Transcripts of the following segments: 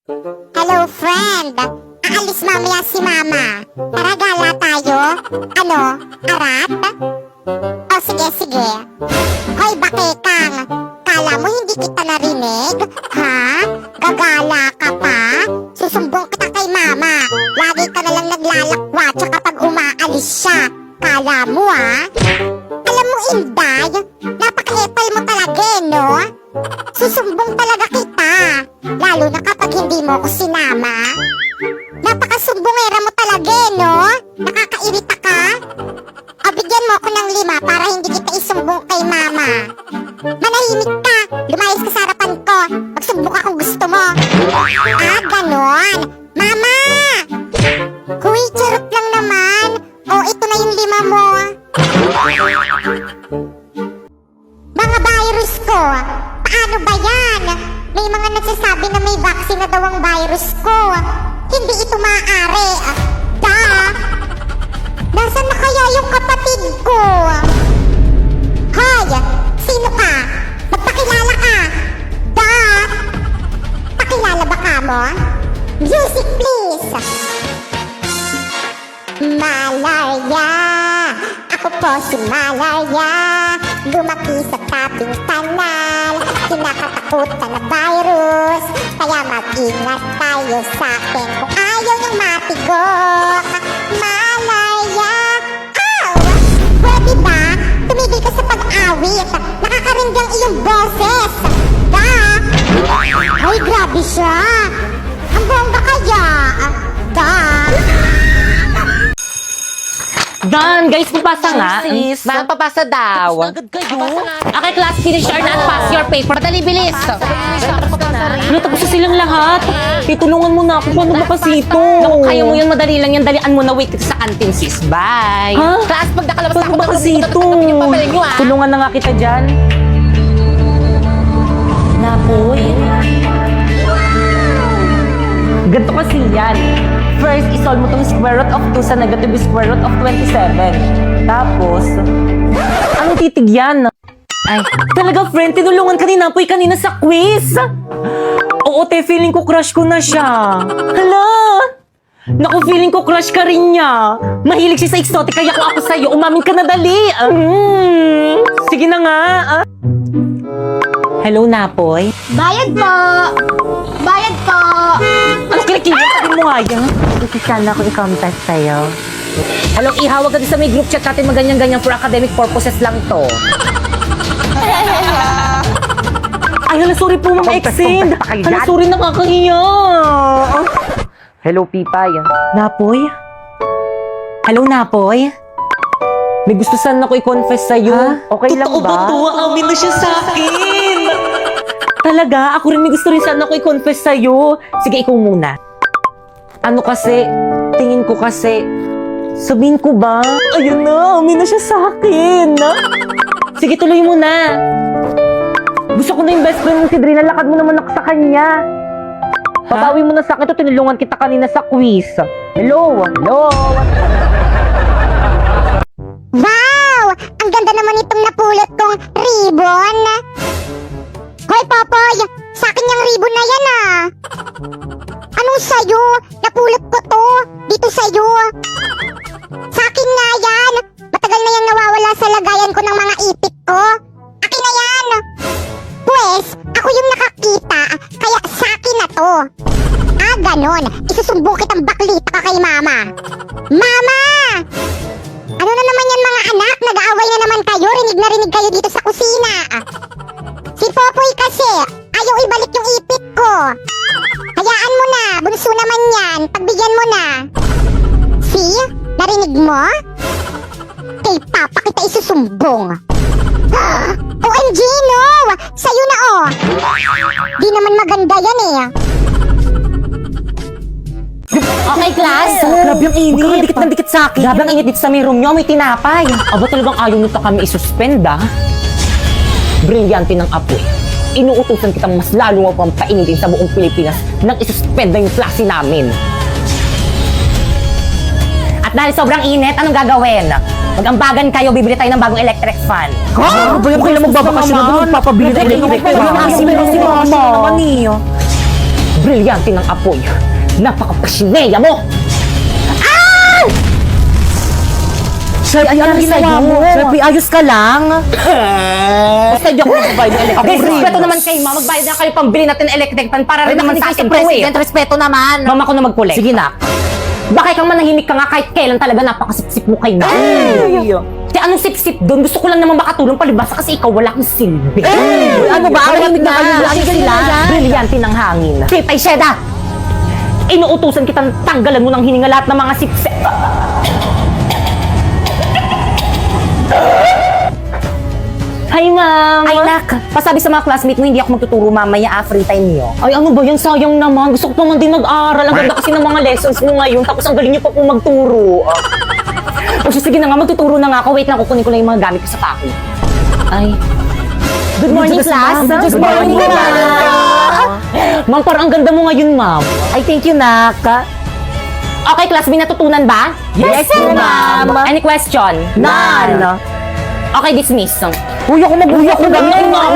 Hello, friend. Aalis mamaya si Mama. Tara, gala tayo. Ano? Arat? O, sige. Hoy, bakekang. Kala mo hindi kita narinig? Ha? Gagala ka pa? Susumbong kita kay Mama. Lagi ka nalang naglalakwa tsaka pag umaalis siya. Kala mo, ha? Alam mo, Inday, napaka-epal mo talaga, no? Susumbong talaga kita. Lalo na kapag hindi mo ko sinama. Napakasumbongera mo talaga, no? Nakakairita ka? O, bigyan mo ako ng 5 para hindi kita isumbong kay Mama. Manahimik ka. Lumayas ka sa harapan ko. Magsumbong ka kung gusto mo. Ah, ganon. Mama! Huy, charot lang naman. O, ito na yung 5 mo. Mga virus ko, paano ba yan? May mga nagsasabi na may vaccine na daw ang virus ko. Hindi ito maaari. Nasaan na kaya yung kapatid ko? Hoy, sino ka? Magpakilala ka. Pakilala ba ka mo? Music please. Malaria, ako po si Malaria. Lumaki sa tabing kanal, kinakatakutan na virus. Kaya mag-ingat tayo sa akin kung ayaw niyong matigok. Malaria, ow! Pwede ba? Tumigil ka sa pag-awit. Nakakarinig ang iyong boses. Ay, grabe siya. Ang bongga kaya. Dan, guys, papasa nga. Sis, Ma'am, papasa daw. agad kayo. Okay, class, finish your and pass your paper. Dali, bilis. Ano, tapos na silang lahat. Tutulungan mo na ako. Paano mapasito? Naku, kaya mo yun, madali lang yan. Dalian mo na, wait kita sa canteen, sis. Bye. Ha? Class, pag nakalabas Paano ako, mapasito? yung papel nyo, ah. Tulungan na nga kita dyan. Napoy. Ganito kasi yan. First, isolve mo tong square root of 2 sa negative square root of 27. Tapos, anong titigyan? Ay, Talaga, friend, tinulungan ka ni Napoy kanina sa quiz. Oo, te, feeling ko crush ko na siya. Hala! Naku, feeling ko crush ka rin niya. Mahilig siya sa exotic, kaya kung ako sa'yo, umamin ka na dali. Sige na nga. Hello, Napoy. Bayad po! Bayad po! Ano kilikili? Sabi mo nga yan. kasi sana ako i-contact sa'yo. Hello, ihawag ka din sa may group chat natin maganyan-ganyan for academic purposes lang to. Ay, hala, sorry po, Ma'am Exend. Hala, sorry, nakakahiya. Hello, Pipay. Napoy? Hello, Napoy? May gusto sana ko i-confess sa'yo. Okay lang ba? Totoo ba to? Amin na siya sa akin. Talaga? Ako rin may gusto rin sana ko i-confess sa'yo. Sige, ikaw muna. Ano kasi, tingin ko kasi, sabihin ko ba? Ayun na, amin na siya sa akin. Sige, tuloy mo na. Gusto ko na yung best friend mo si Drina. Lakad mo naman ako sa kanya. Pabawi mo na sa akin to. Tinulungan kita kanina sa quiz. Hello? Hello? Wow! Ang ganda naman itong napulot kong ribbon. Hoy, Popoy! Sa akin yung ribbon na yan, ah! Anong sa'yo? Napulot ko to! Dito sa'yo! Sa akin nga yan! Matagal na yan nawawala sa lagayan ko ng mga ipit ko! Akin na yan! Pwes, ako yung nakakita, kaya sa akin na to! Ah, ganon! Isusumbong kitang baklita ka kay Mama! Mama! Ano na naman yan mga anak? Nag-aaway na naman kayo. Rinig na rinig kayo dito sa kusina. Si Popoy kasi, ayaw ibalik yung ipit ko. Hayaan mo na. Bunso naman yan. Pagbigyan mo na. See? Narinig mo? Kay Papa kita isusumbong. OMG, no! Sa'yo na, oh. Di naman maganda yan, eh. Okay, class. Grabe ang init. Huwag kang dikit ng dikit sa akin. Grabe ang init dito sa may room nyo. May tinapay. Aba talagang ayaw nito kami isuspend, ah. Brilyante ng apoy. Inuutusan kitang mas lalo mo pang painitin sa buong Pilipinas nang isuspend na yung klase namin. At dahil sobrang init, anong gagawin? Mag-ambagan kayo, bibili tayo ng bagong electric fan. Ha? Okay lang magbabakasyon na doon. Magpapabili ng electric fan. Si Mama. Brilyante ng apoy. Napaka-pasineya mo! Sir, ano ginawa mo? Sir, ayos ka lang. Basta di ako magbabayad ng electric. Okay, respeto naman kayo, ma. Magbayad na kayo pambili natin ng electric fan para rin naman sa akin to eh. respeto naman. Mama ko na mag-collect. Sige na. Bakit kang manahimik ka nga kahit kailan talaga napakasipsip mo kay na? Kaya anong sip-sip doon? Gusto ko lang naman makatulong palibasa kasi ikaw wala kang silbi. Ano ba? Malamig na kayo lang sila. Brilyante ng hangin. Pipay Sheda! Inuutusan kitang tanggalan mo ng hininga lahat ng mga sipsip. Hi, ma'am. Ay nak, pasabi sa mga classmate mo hindi ako magtuturo mamaya free time niyo. Ay, ano ba yan? Sayang naman. Gusto ko naman din mag-aral. Ang ganda kasi ng mga lessons mo ngayon. Tapos ang galing niyo pa po magturo. O sige na nga, magtuturo na nga ako. Wait lang, kukunin ko lang yung mga gamit ko sa pako. Ay. Good morning, class. Good morning, ma'am. Ma'am, parang ang ganda mo ngayon, ma'am. Ay, thank you, nak. Okay, class, may natutunan ba? Yes, ma'am. Any question? None. Okay, dismiss. Uy, ako mabuhay ako gamit, ma'am.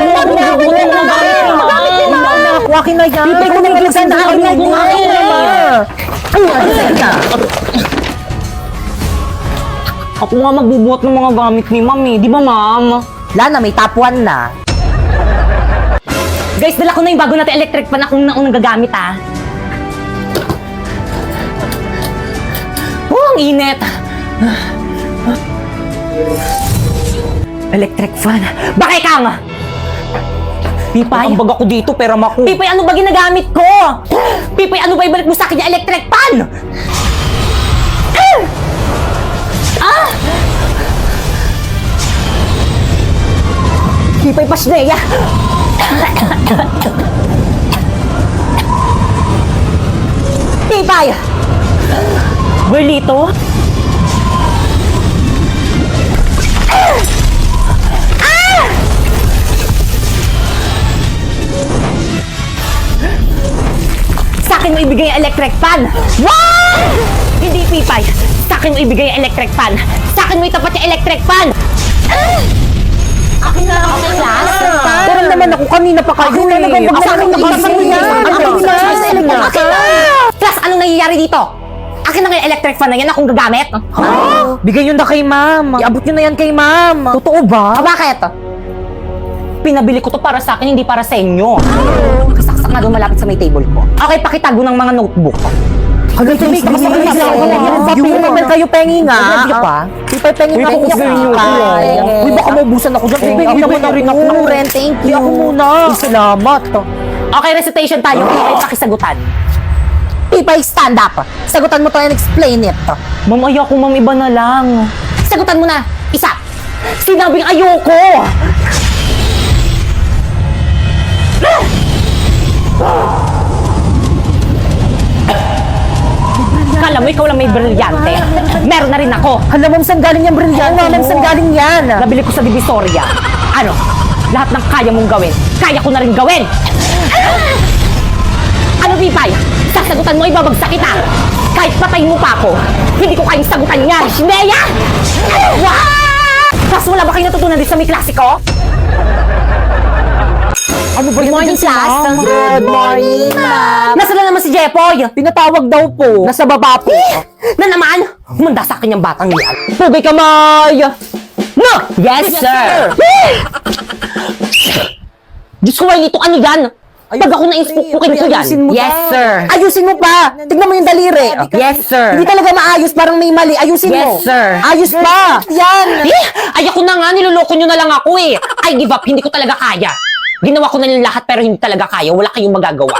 Akin na yan. Pipay ko na yung sa akin na yan. Ako nga magbubuhat ng mga gamit ni ma'am eh. Di ba, ma'am? Lana, may top 1 na. Guys, dala ko na yung bago natin electric pan akong naunang gagamit, ah. Oh, ang init. Electric fan. Bakit kang? Pipay. Ang bag ako dito, pera mako. Pipay, ano ba ginagamit ko? Pipay, ano ba ibalik mo sa akin yung electric pan? Pipay, pasneya. Pipay. Berlito? Sa akin mo ibigay ang electric fan. Wow! Hindi, Pipay. Sa akin mo ibigay ang electric fan. Sa akin mo itapat yung electric fan. Akin na ako, class. Pero naman ako, kanina pa kayo eh. Sa akin mo itapat yan. Akin na. Class, anong nangyayari dito? Akin na yung electric fan na yan akong gagamit. Bigay yun na kay ma'am. Iabot nyo na yan kay ma'am. Totoo ba? Bakit? Pinabili ko to para sa akin, hindi para sa inyo. Kasaksak nga doon malapit sa may table ko. Okay, pakitago ng mga notebook. Hanggang sa may Papel kayo pengi nga. Review pa? Pipay pengi nga ako sa inyo. Uy, baka maubusan ako dyan. Pipay naman na rin ako. Ren, thank you. Ako muna. Salamat. Okay, recitation tayo. Pipay, pakisagutan. Pipay, stand up. Sagutan mo to and explain it. Ma'am, ayoko ma'am, iba na lang. Sagutan mo na. Isa. Sinabing ayoko. Kala mo ikaw lang may brilyante. Meron na rin ako. Hala, ma'am, saan galing yung brilyante? Oo, ma'am, Saan galing yan? Nabili ko sa Divisoria. Ano? Lahat ng kaya mong gawin, kaya ko na rin gawin. Ano, Pipay? Sasagutan mo, ibabagsak kita. Kahit patayin mo pa ako, hindi ko kayang sagutan yan. Shineya! Wow! Tapos wala ba kayo natutunan din sa may klasiko? Ano ba Good morning, class. Good morning, ma'am. Nasaan na naman si Jepoy? Pinatawag daw po. Nasa baba po. Na naman? Humanda sa akin yung batang yan. Pugay kamay! No! Yes, sir! Diyos ko, Wiley, ano yan? Pag ako na-inspukin ko yan. Yes, sir! Ayusin mo pa! Tignan mo yung daliri. Yes, sir! Hindi talaga maayos, parang may mali. Ayusin mo. Yes, sir. Ayos pa! Yan! Ay, ako na nga, niloloko nyo na lang ako eh. I give up, hindi ko talaga kaya. Ginawa ko na yung lahat pero hindi talaga kaya. Wala kayong magagawa.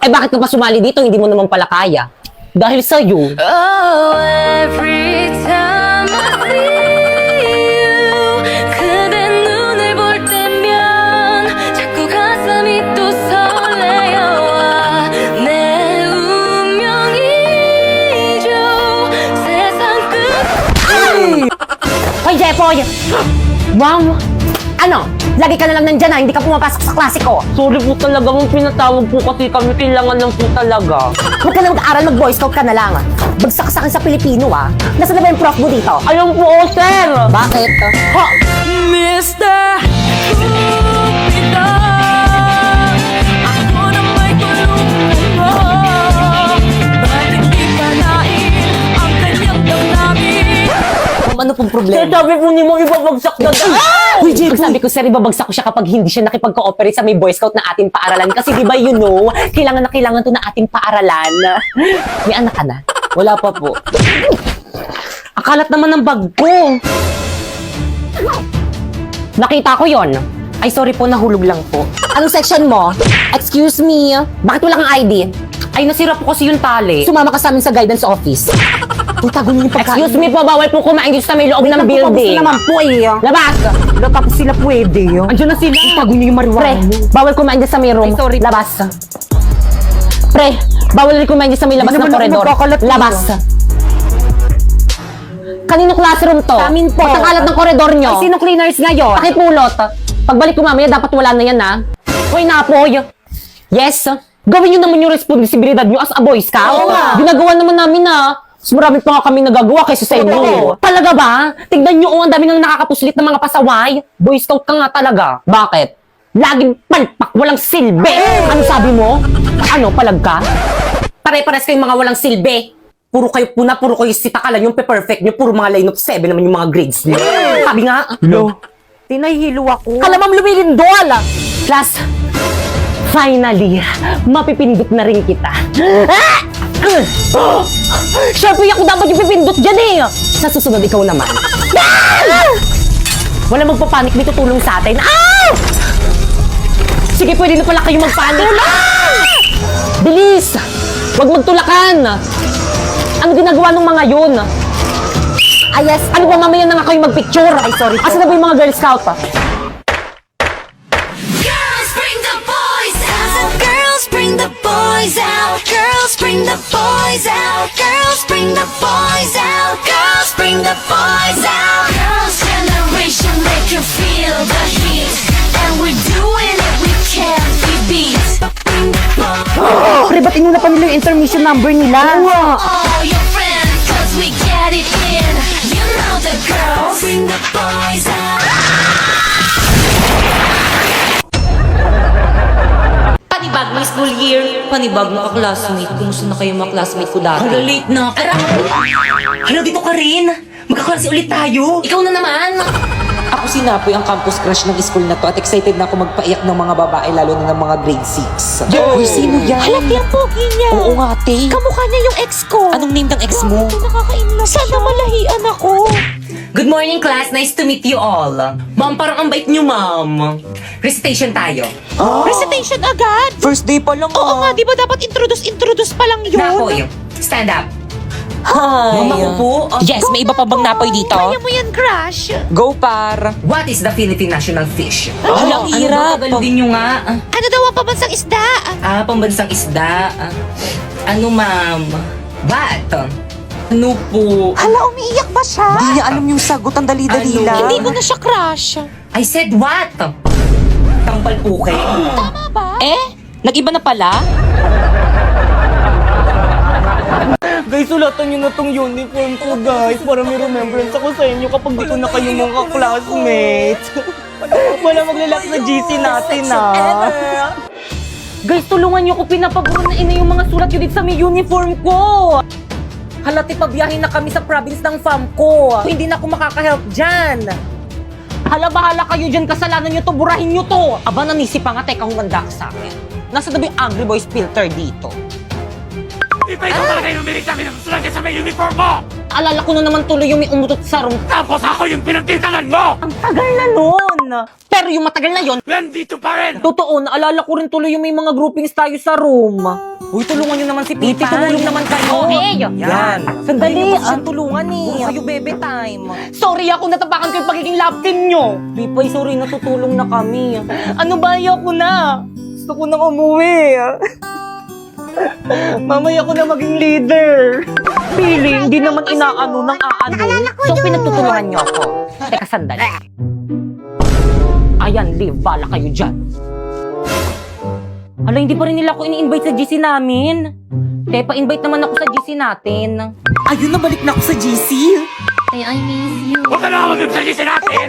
Eh bakit ka pa sumali dito? Hindi mo naman pala kaya. Dahil sa'yo. Oh, every time I see you 그대 눈을 볼 때면 자꾸 가슴이 또 설레어와 내 운명이죠 세상 끝 Hoy, Jepoy! Ma'am! Ano? Lagi ka na lang nandyan ha, hindi ka pumapasok sa klase ko. Sorry po talaga, mong pinatawag po kasi kami. Kailangan lang po talaga. Huwag ka na mag-aaral, mag-boy scout ka na lang. Bagsak sa akin sa Pilipino ah. Nasaan na ba yung prof mo dito? Ayun po, sir! Bakit? Ha? Mr. Cupido ako na may tulungan mo ano pong problema? Sabi po ni mo, ibabagsak na Uy, Jay, sabi ko, sir, ibabagsak ko siya kapag hindi siya nakipag-cooperate sa may Boy Scout na ating paaralan. Kasi di ba, you know, kailangan na kailangan to na ating paaralan. May anak ka na? Wala pa po. Akalat naman ng bag ko. Nakita ko yon. Ay, sorry po, nahulog lang po. Anong section mo? Excuse me, bakit wala kang ID? Ay, nasira po kasi yung tali. Sumama ka sa amin sa guidance office. Tago niyo yung pagkain. Excuse me po, bawal po kumain dito sa may loob ng building. naman po eh. Labas! Wala tapos sila pwede. Andiyan na sila. Tago niyo yung Pre, marijuana mo. bawal kumain dyan sa may room. Ay, sorry. Labas. Pre, bawal rin kumain dyan sa may labas Ano ng ba naman koridor. nagkakalat niyo? Labas. Kanino classroom to? Sa amin po. Ba't ang kalat ng koridor nyo? Ay, sino cleaners ngayon? Pakipulot. Pagbalik ko mamaya, dapat wala na yan, ha? Hoy, Napoy. Yes. Gawin nyo naman yung responsibilidad nyo as a Boy Scout. Oo nga. Ginagawa naman namin, ha? Mas marami pa nga kami nagagawa kaysa sa inyo. Oo. Talaga ba? Tignan nyo, ang dami nang nakakapuslit ng mga pasaway. Boy Scout ka nga talaga. Bakit? Laging palpak, walang silbi. Ano sabi mo? Ano, palag ka? Pare-pares kayong mga walang silbi. Puro kayo puna, puro kayo sitakalan yung pe-perfect nyo. Puro mga line of 7 naman yung mga grades nyo. Sabi nga, Tinahihilo ako. kalamam lumilindol! Class, finally, mapipindot na rin kita. Siyempre, ako dapat yung pipindot dyan eh. Sa susunod, ikaw naman. Wala magpapanik, may tutulong sa atin. Sige, pwede na pala kayo magpanik. Bilis! Huwag magtulakan! Ano ginagawa ng mga yun? Ayas, ano ba mamaya na nga kayo magpicture? Ay, sorry po. Asa na ba yung mga Girl Scout? Girls, bring the boys out. Girls, bring the boys out. Girls, bring the boys out. Girls, bring the boys out. Girls, bring the boys out. Girls' generation make you feel the heat, and we're doing it. We can't be beat. Bring the boys. Pre, ba't inuna pa nila yung intermission number nila? All your friends, 'cause we get it in. You know the girls. Bring the boys out. Panibag may school year. Panibag mga classmate. Kumusta na kayo mga classmate ko dati? Hala, late na. Hala, dito ka rin. Magkaklase ulit tayo. Ikaw na naman. Ako si Napoy, ang campus crush ng school na to at excited na ako magpaiyak ng mga babae lalo na ng mga grade 6. Uy, sino yan? Halati ang pogi niya. Oo nga, te. Kamukha niya yung ex ko. Anong name ng ex mo? Nakaka-inlove Sana malahian ako. Good morning, class. Nice to meet you all. Ma'am, parang ang bait niyo, ma'am. Recitation tayo. Recitation agad. First day pa lang Oo nga, di ba dapat introduce pa lang yun? Napoy, stand up. Hi. Mama ko po. Yes, may iba pa bang Napoy dito? Kaya mo yan, crush. Go par. What is the Philippine national fish? Hala, ang hirap. Ano ba din nyo nga? Ano daw ang pambansang isda? Pambansang isda. Ano, ma'am? What? Ano po? Hala, umiiyak ba siya? Di niya alam yung sagot, ang dali-dali Ano? lang. Hindi ko na siya crush. I said what? Tampal po kayo. Tama ba? Nag-iba na pala? Guys, sulatan nyo na tong uniform ko, guys. Para may remembrance ako sa inyo kapag dito na kayo mga classmates. Wala maglalak na GC natin, Guys, tulungan nyo ko. Pinapaguro na ina yung mga sulat yun dito sa may uniform ko. Halati pabiyahin na kami sa province ng fam ko. Hindi na ako makaka-help dyan. Hala, bahala kayo dyan. Kasalanan nyo to. Burahin nyo to. Aba, nanisip pa nga. Teka, humanda ka sa akin. Nasa na ba yung Angry Boys filter dito? Di ba ikaw talaga yung umilit namin ang sulat sa may uniform mo? Alala ko na naman tuloy yung may umutot sa room. Tapos ako yung pinagtitangan mo! Ang tagal na nun! Pero yung matagal na yon, Nandito pa rin! totoo, naalala ko rin tuloy yung may mga groupings tayo sa room. Uy, tulungan nyo naman si Piti. Tumulong naman kayo. Okay. Yan. Sandali, siyang tulungan eh. Kayo bebe time. Sorry ako, natapakan ko yung pagiging love team nyo. Pipay, sorry, natutulong na kami. Ano ba, ayoko na. Gusto ko nang umuwi. Mamaya ko na maging leader. Feeling, hindi naman inaano ng aano. So, pinagtutulungan nyo ako. Teka, sandali. Ayan, leave. Bala kayo dyan. Ala, hindi pa rin nila ako ini-invite sa GC namin. Te, pa-invite naman ako sa GC natin. Ayun, nabalik na ako sa GC. I miss you. Huwag ka na mag-ibsalisi natin!